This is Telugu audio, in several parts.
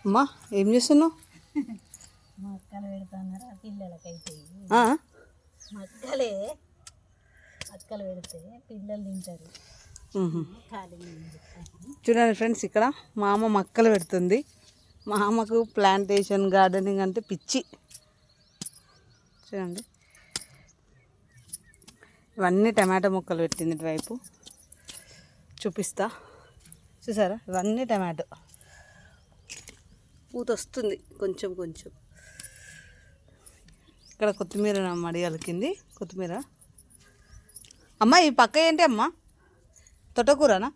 అమ్మా ఏం చేస్తున్నావు? మక్కలు పెడుతున్నారు పిల్లలకైతే. మక్కలు పెడితే పిల్లలు తింటారు. చూడండి ఫ్రెండ్స్, ఇక్కడ మా అమ్మ మక్కలు పెడుతుంది. మా అమ్మకు ప్లాంటేషన్ గార్డెనింగ్ అంటే పిచ్చి. చూడండి, ఇవన్నీ టమాటో మొక్కలు పెట్టింది. ఇటువైపు చూపిస్తా, చూసారా? ఇవన్నీ టమాటో పూత వస్తుంది కొంచెం కొంచెం. ఇక్కడ కొత్తిమీర మడి అలికింది. కొత్తిమీర అమ్మ, ఈ పక్క ఏంటి అమ్మ? తోటకూరనా?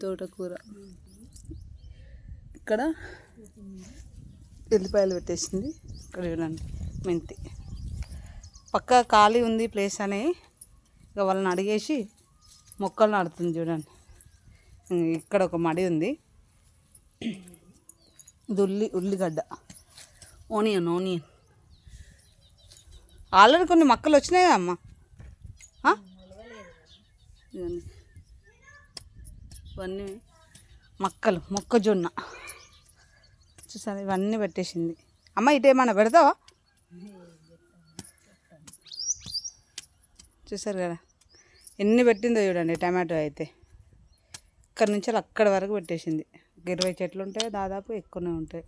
తోటకూర. ఇక్కడ ఎల్లిపాయలు పెట్టేసింది. ఇక్కడ చూడండి, మెంతి. పక్క ఖాళీ ఉంది ప్లేస్ అని ఇక వాళ్ళని అడిగేసి మొక్కలు నాడుతుంది. చూడండి, ఇక్కడ ఒక మడి ఉంది. ఇది ఉల్లిగడ్డ, ఆనియన్ ఆల్రెడీ కొన్ని మొక్కలు వచ్చినాయి అమ్మ. ఇవన్నీ మొక్కజొన్న చూసారా? ఇవన్నీ పెట్టేసింది అమ్మ. ఇటు ఏమన్నా పెడతావా? చూసారు కదా ఎన్ని పెట్టిందో చూడండి. టమాటో అయితే ఇక్కడ నుంచి అక్కడి వరకు పెట్టేసింది. 20 చెట్లు ఉంటాయి, దాదాపు ఎక్కువనే ఉంటాయి.